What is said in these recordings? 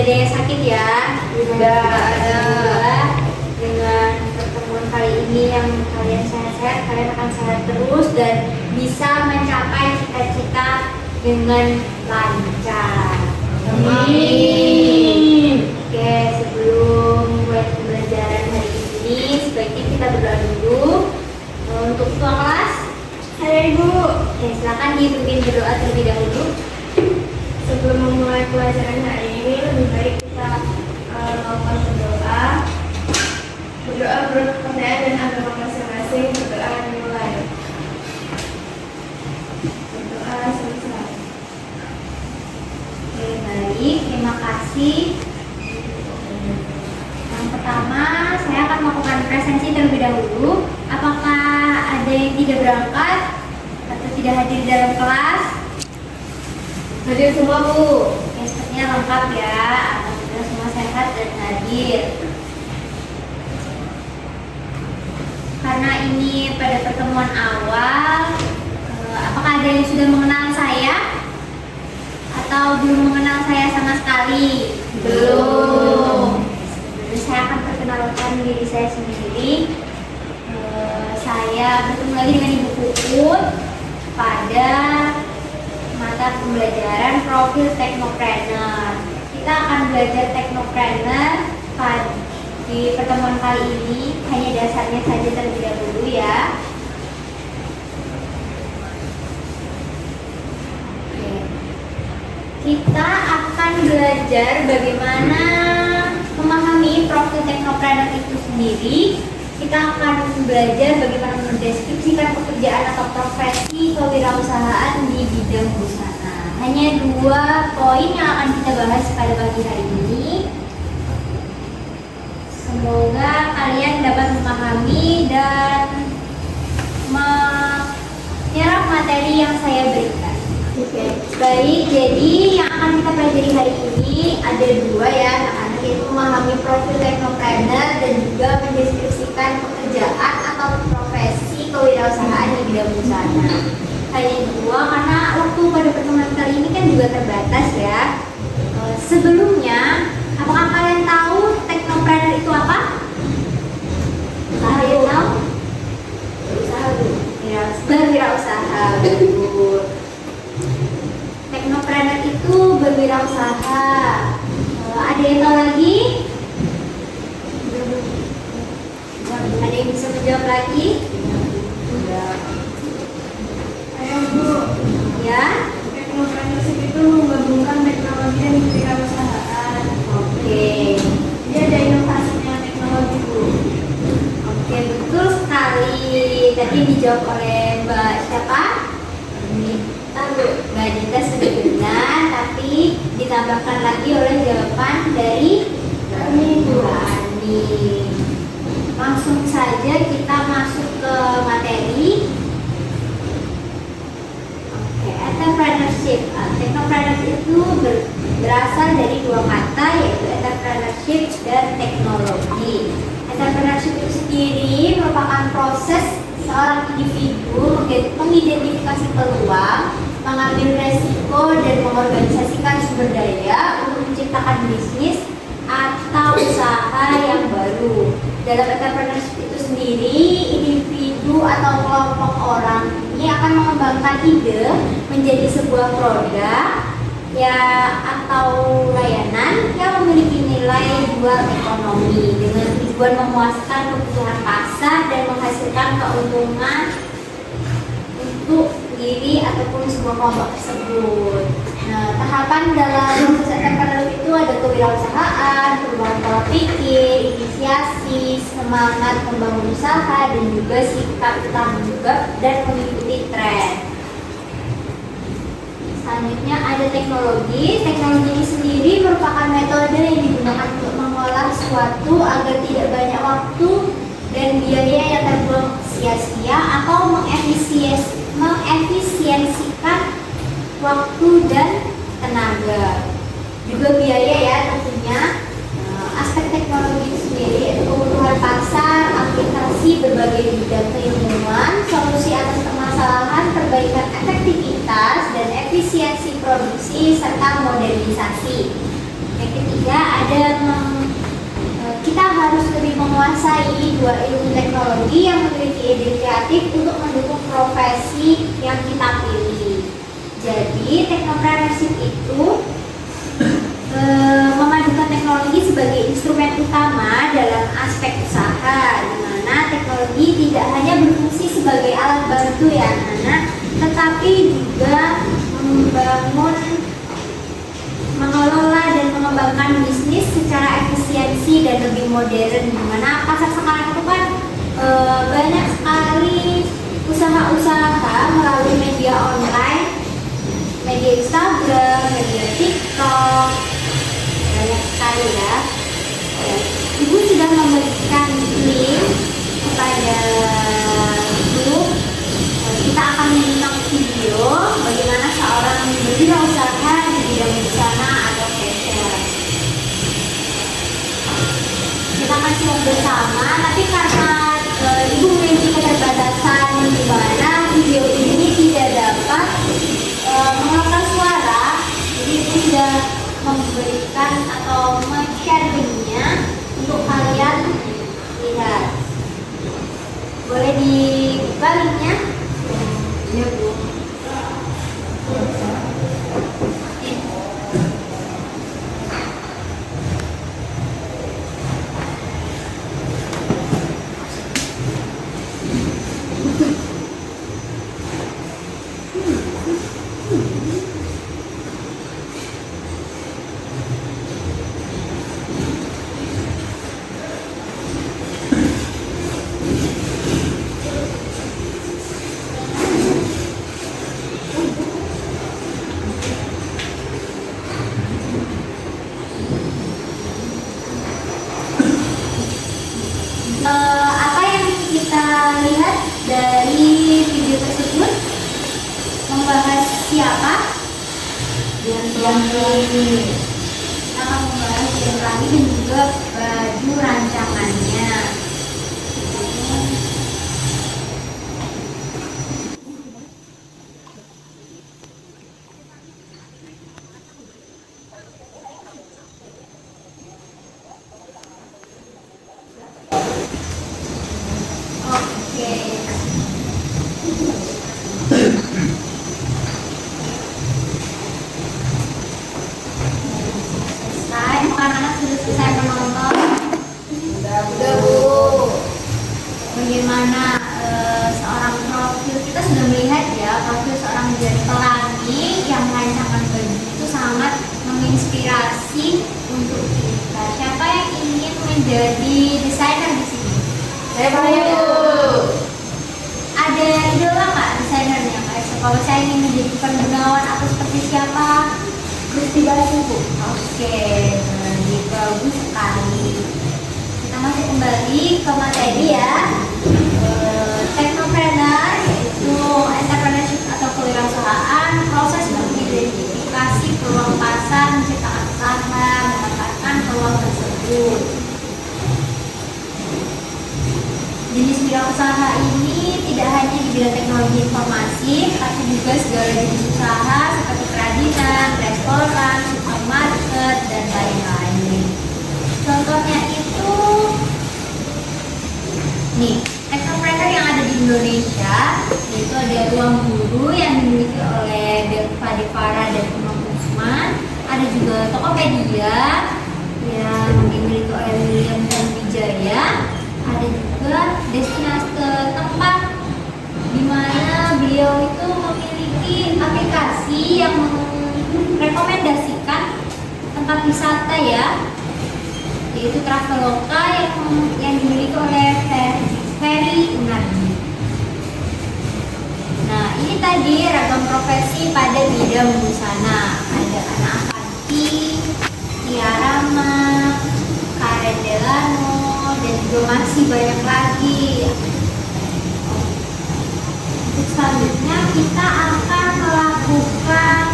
ada yang sakit ya. Tidak ada. Dengan pertemuan kali ini yang kalian sehat-sehat, kalian akan sehat terus dan bisa mencapai cita-cita dengan lancar. Amin. Oke, sebelum mulai pembelajaran hari ini, sebaiknya kita berdoa dulu. Untuk ketua kelas, Halo Ibu. oke, silakan dipimpin berdoa terlebih dahulu. Sebelum memulai pelajaran hari ini, lebih baik kita melakukan berdoa. Berdoa menurut kepercayaan dan agama masing-masing. Berdoa dimulai. Berdoa selesai. Oke, baik, terima kasih. Yang pertama, saya akan melakukan presensi terlebih dahulu. Apakah ada yang tidak berangkat atau tidak hadir dalam kelas? Hadir semua Bu. Oke, sepertinya lengkap ya. Alhamdulillah semua sehat dan hadir. Karena ini pada pertemuan awal, apakah ada yang sudah mengenal saya? Atau belum mengenal saya sama sekali? Belum. Sebelumnya saya akan perkenalkan diri saya sendiri. Saya bertemu lagi dengan Ibu Puput pada mata pembelajaran profil Teknopreneur. Kita akan belajar Teknopreneur di pertemuan kali ini, hanya dasarnya saja terlebih dahulu ya. Oke. Kita akan belajar bagaimana memahami profil Teknopreneur itu sendiri. Kita akan belajar bagaimana mendeskripsikan pekerjaan atau profesi kewirausahaan di bidang busana. Hanya 2 poin yang akan kita bahas pada pagi hari ini. Semoga kalian dapat memahami dan menyerap materi yang saya berikan. Oke, baik. Jadi yang akan kita pelajari hari ini ada 2 ya, anak-anak, yaitu memahami profil Teknopreneur dan juga mendeskripsikan pekerjaan atau profesi kewirausahaan di bidang busana. Hanya 2 karena waktu pada pertemuan kali ini kan juga terbatas ya. Sebelumnya, apakah kalian tahu Teknopreneur itu apa? Kalian tahu? Berusaha dulu. Ya, berwirausaha. Betul. Teknopreneur itu berwirausaha. Ada yang tahu lagi? Ada yang bisa menjawab lagi? Ayo Bu. Ya? Teknopreneur itu menggabungkan teknologi dan kewirausahaan. Oke. Dia ada inovasinya teknologi Bu. Oke, betul sekali. Tadi dijawab oleh Mbak siapa? Mbak Dita sudah benar, tapi ditambahkan lagi oleh jawaban dari Bu Ani. Langsung saja kita masuk ke materi. Oke, entrepreneurship. Entrepreneurship itu berasal dari 2 kata, yaitu entrepreneurship dan teknologi. Entrepreneurship itu sendiri merupakan proses seorang individu mengidentifikasi peluang, mengambil resiko dan mengorganisasikan sumber daya untuk menciptakan bisnis atau usaha yang baru. Dalam entrepreneurship itu sendiri, individu atau kelompok orang ini akan mengembangkan ide menjadi sebuah produk ya atau layanan yang memiliki nilai jual ekonomi dengan tujuan memuaskan kebutuhan pasar dan menghasilkan keuntungan untuk diri ataupun sebuah kelompok tersebut. Nah, tahapan dalam proses entrepreneur itu ada kewirausahaan, perubahan pola pikir, inisiasi, semangat membangun usaha, dan juga sikap tanggung jawab dan mengikuti tren. Selanjutnya ada teknologi. Teknologi ini sendiri merupakan metode yang digunakan untuk mengolah sesuatu agar tidak banyak waktu dan biaya yang terbuang sia-sia atau mengefisiensikan waktu dan tenaga. Juga biaya ya tentunya. Aspek teknologi itu sendiri yaitu kebutuhan pasar, aplikasi berbagai bidang keilmuan, solusi atas permasalahan, perbaikan efektivitas dan efisiensi produksi serta modernisasi. Yang ketiga ada kita harus lebih menguasai dua ilmu teknologi yang memiliki ide kreatif untuk mendukung profesi yang kita pilih. Jadi technopreneurship itu memadukan teknologi sebagai instrumen utama dalam aspek usaha, di mana teknologi tidak hanya berfungsi sebagai alat bantu ya anak-anak, tetapi juga membangun, mengelola dan mengembangkan bisnis secara efisiensi dan lebih modern. Di mana pasar sekarang itu kan banyak sekali usaha-usaha melalui media online, media Instagram, media TikTok, banyak sekali ya. Ibu sudah memberikan link kepada grup. Kita akan menonton video bagaimana seorang berwirausaha di bidang busana atau fashion. Kita akan simak bersama, tapi karena ibu memiliki keterbatasan di mana video ini tidak dapat mengeluarkan suara, jadi ibu sudah memberikan atau men-share linknya untuk kalian lihat. Boleh dibuka linknya? Ya Bu. Apa yang kita lihat dari video tersebut membahas siapa? Yang akan membahas yang lagi dan juga baju rancangannya. Anak-anak sudah selesai menonton. Udah Bu. Bagaimana seorang profil, kita sudah melihat ya profil seorang desainer pelangi yang merancangkan baju itu sangat menginspirasi untuk kita. Siapa yang ingin menjadi desainer di sini? Saya Bu. Ada idola nggak desainernya? Kalau saya ingin menjadi Gunawan atau seperti siapa? Gusti Basuki Bu. Oke, bagus sekali. Kita masih kembali ke materi ya. Technopreneur yaitu entrepreneurship atau kewirausahaan, proses mengidentifikasi peluang pasar, menciptakan usaha, memanfaatkan peluang tersebut. Jenis wirausaha ini tidak hanya di bidang teknologi informasi, tapi juga segala jenis usaha seperti kerajinan, restoran, supermarket, dan lain-lain. Contohnya itu, nih, technopreneur yang ada di Indonesia, yaitu ada Ruang Guru yang dimiliki oleh Delva Devara dan Imam Usman. Ada juga Tokopedia yang dimiliki oleh William dan Wijaya. Ada juga destinasi tempat di mana beliau itu memiliki aplikasi yang merekomendasikan tempat wisata ya, yaitu Traveloka yang dimiliki oleh Ferry Unardi. Nah, ini tadi ragam profesi pada bidang busana. Ada Ana Avanti, Tiarama, Karen Delano, dan juga masih banyak lagi. Untuk selanjutnya kita akan melakukan,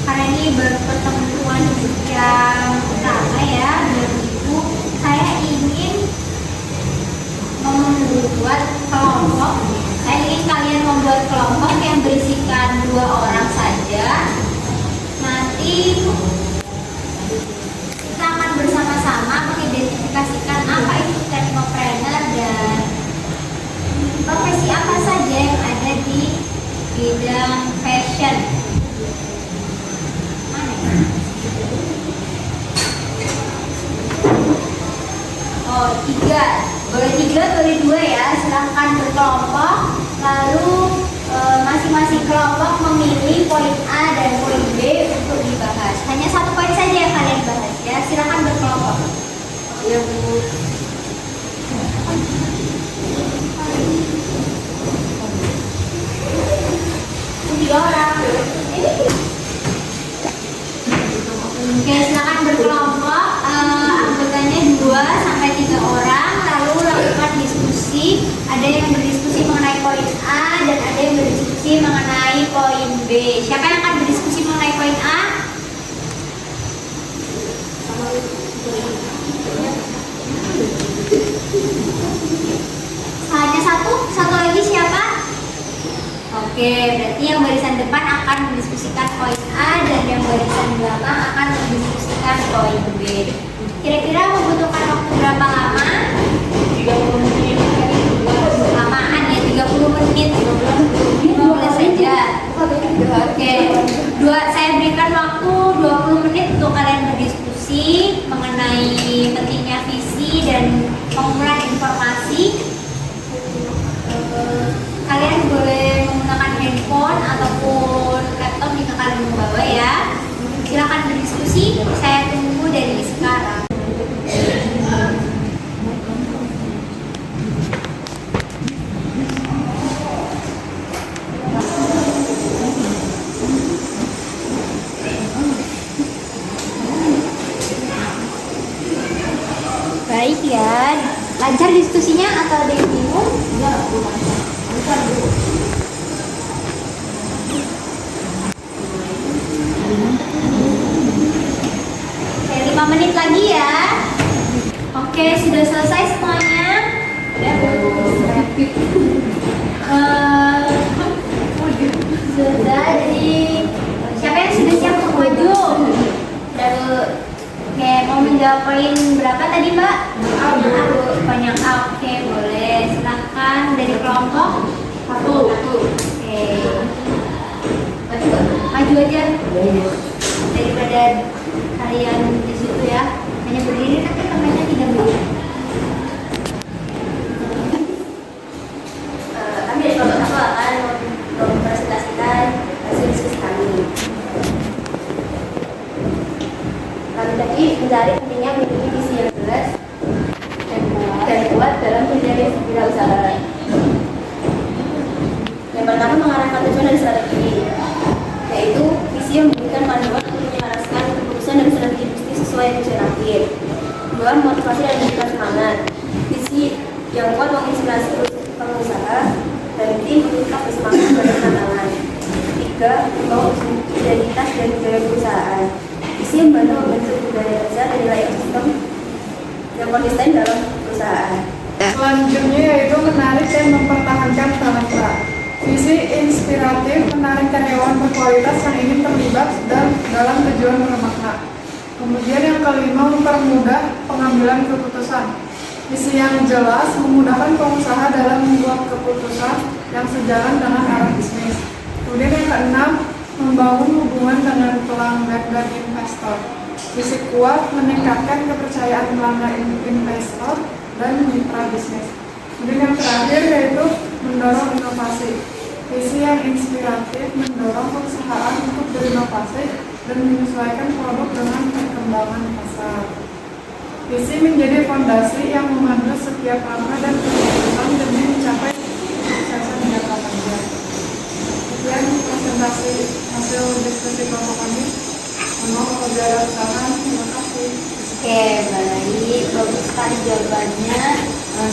karena ini baru pertemuan yang pertama ya dari Ibu, saya ingin membuat kelompok. Saya ingin kalian membuat kelompok yang berisikan 2 orang saja. Nanti mencapai poin A? Hanya satu lagi siapa? Oke, berarti yang barisan depan akan mendiskusikan poin A dan yang barisan belakang akan mendiskusikan poin B. Kira-kira membutuhkan waktu berapa lama? 30 menit. Lamaan ya, 30 menit. 15 saja. Oke, saya berikan waktu 20 menit untuk kalian berdiskusi mengenai pentingnya visi dan pengumpulan informasi. Kalian boleh menggunakan handphone ataupun laptop jika kalian membawa ya. Silakan berdiskusi, saya tunggu dari sekarang. Baik ya, lancar diskusinya atau ada yang bingung? Oke, 5 menit lagi ya. Oke, sudah selesai semuanya? Sudah, jadi siapa yang sudah siap untuk maju? Oke, mau menjawab poin berapa tadi Mbak? Banyak A. Oke, boleh. Silahkan dari kelompok. Oke. Maju aja. Daripada kalian di situ ya. Hanya berdiri tapi temannya tidak berdiri. Kami dari kelompok aku akan mempresentasikan hasil diskusi kami. Kami tadi mencari pentingnya memiliki visi yang jelas dan kuat dalam menjadi wirausaha. Yang pertama mengarahkan tujuan dan strategi, yaitu visi yang memberikan panduan untuk menyelaraskan keputusan dan strategi bisnis sesuai tujuan akhir. Kedua, motivasi dan memberikan semangat. Visi yang kuat menginspirasi pengusaha dan tim untuk tetap bersemangat pada tantangan. Tiga, membawa identitas dan budaya perusahaan. Visi membantu membentuk budaya kerja dan nilai ekosistem yang konsisten dalam perusahaan. Selanjutnya yaitu menarik dan mempertahankan talenta. Visi inspiratif menarik karyawan berkualitas yang ingin terlibat dan dalam tujuan bermakna. Kemudian yang kelima, mempermudah pengambilan keputusan. Visi yang jelas memudahkan pengusaha dalam membuat keputusan yang sejalan dengan arah bisnis. Kemudian yang keenam, membangun hubungan dengan pelanggan dan investor. Visi kuat meningkatkan kepercayaan pelanggan investor dan mitra bisnis. Kemudian yang terakhir yaitu mendorong inovasi. Visi yang inspiratif mendorong perusahaan untuk berinovasi dan menyesuaikan produk dengan perkembangan pasar. Visi menjadi fondasi yang memandu setiap langkah dan keputusan demi mencapai kesuksesan jangka panjang. Sekian presentasi hasil diskusi kelompok kami. Mohon keberadaan sana. Terima kasih. Oke, baik. Bagus sekali jawabannya.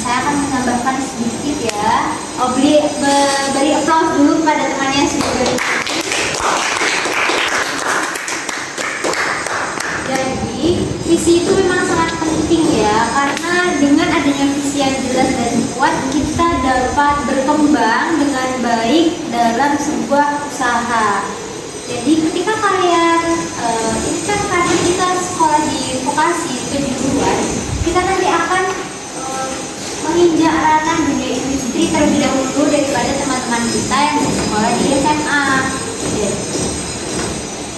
Saya akan menambahkan sedikit ya. Beri aplaus dulu kepada temannya yang sudah berdiskusi. Jadi, visi itu memang sangat penting ya, karena dengan adanya visi yang jelas dan kuat, kita dapat berkembang dengan baik dalam sebuah usaha. Jadi ketika kalian, ini kan karena kita sekolah di vokasi kejuruan, kita nanti akan menginjak ranah dunia industri terlebih dahulu daripada teman-teman kita yang sekolah di SMA.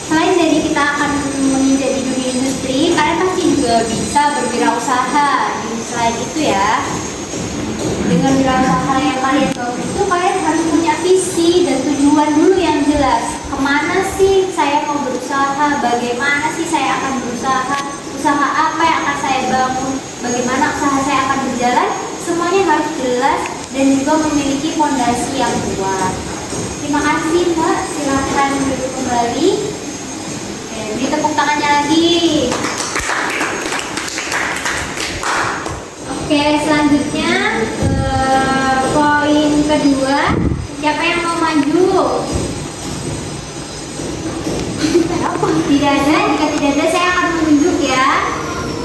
Selain dari kita akan menginjak di dunia industri, kalian pasti juga bisa berwirausaha. Selain itu ya, dengan wirausaha yang kalian bawa itu, kalian harus punya visi dan tujuan dulu yang jelas. Kemana sih saya mau berusaha? Bagaimana sih saya akan berusaha? Usaha apa yang akan saya bangun? Bagaimana usaha saya akan berjalan? Semuanya harus jelas dan juga memiliki fondasi yang kuat. Terima kasih Mbak, silahkan duduk kembali. Oke, beri tepuk tangannya lagi. Oke, selanjutnya poin kedua, siapa yang mau maju? Tidak ada, jika tidak ada saya akan menunjuk ya.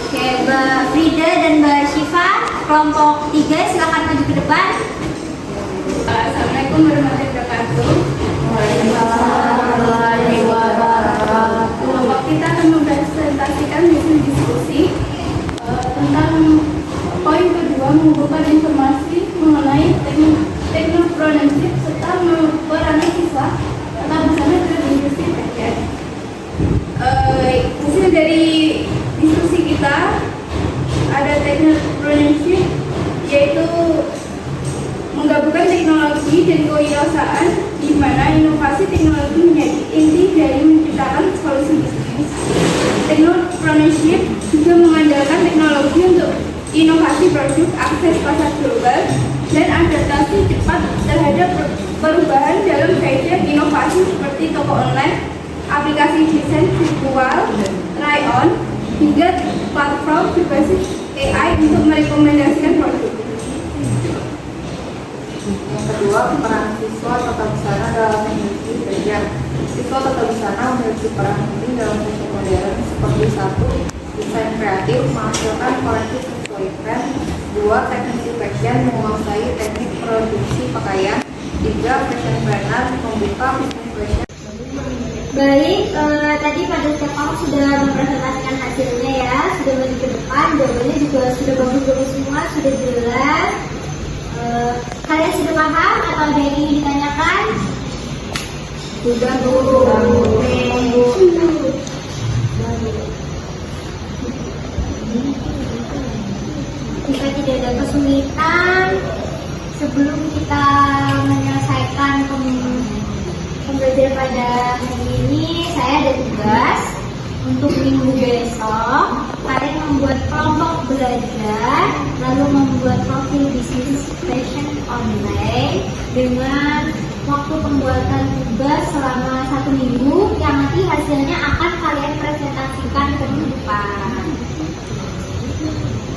Oke, Mbak Frida dan Mbak Syifa, kelompok 3 silakan maju ke depan. Assalamualaikum warahmatullahi wabarakatuh. Kelompok kita akan mempresentasikan hasil diskusi tentang poin kedua, mengumpulkan informasi mengenai teknopreneurship serta beranalisa tata busana dalam industri fashion. Hasil dari diskusi kita ada teknopreneurship, yaitu menggabungkan teknologi dan kewirausahaan di mana inovasi teknologi menjadi inti dari menciptakan solusi bisnis. Teknopreneurship juga mengandalkan teknologi untuk inovasi produk, akses pasar global, dan adaptasi cepat terhadap perubahan dalam fashion. Inovasi seperti toko online, aplikasi desain virtual, try-on, hingga platform berbasis AI untuk merekomendasikan produk. Yang kedua, peran siswa tata busana dalam industri fashion. Siswa tata busana memiliki peran penting dalam fashion modern seperti 1. Desain kreatif menghasilkan koleksi sesuai tren. 2. Teknisi fashion menguasai teknik produksi pakaian. 3. Fashion planner membuka bisnis fashion. Baik, tadi pada siapa sudah mempresentasikan hasilnya ya, sudah maju ke depan, jawabannya juga sudah bagus-bagus semua, sudah jelas. Kalian sudah paham atau ada yang ingin ditanyakan? Sudah, Bu. Jika tidak ada kesulitan, sebelum kita menyelesaikan pembelajaran pada hari ini, saya ada tugas untuk minggu besok. Kalian membuat kelompok belajar, lalu membuat profil bisnis fashion online dengan waktu pembuatan tugas selama 1 minggu, yang nanti hasilnya akan kalian presentasikan ke depan.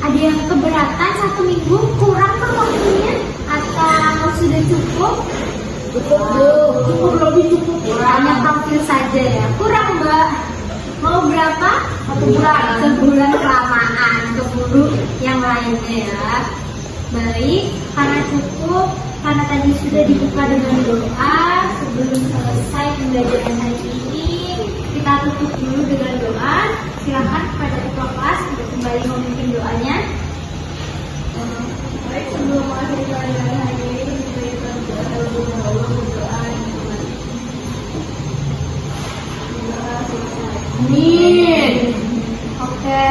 Ada yang keberatan 1 minggu, kurang per waktunya atau sudah cukup? Cukup, lebih cukup. Hanya profil saja ya. Kurang, Mbak. Mau berapa? 1 bulan. Sebulan kelamaan, keburu yang lainnya ya. Baik, karena cukup, karena tadi sudah dibuka dengan doa. Sebelum selesai pembelajaran hari ini, kita tutup dulu dengan doa. Silakan kepada ketua kelas untuk kembali memimpin doanya. Baik, sebelum mengakhiri pelajaran hari ini, kita berdoa. Amin. Oke,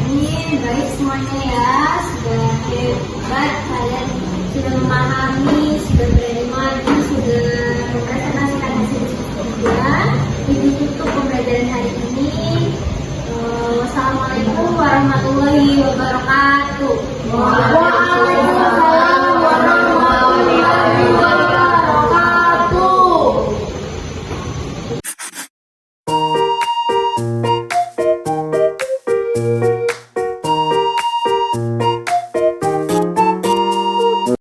ini baik semuanya ya. Sudah hebat, kalian sudah memahami, sudah berani maju, sudah mempresentasikan hasil juga. Ini tutup pembelajaran hari ini. Wassalamualaikum warahmatullahi wabarakatuh.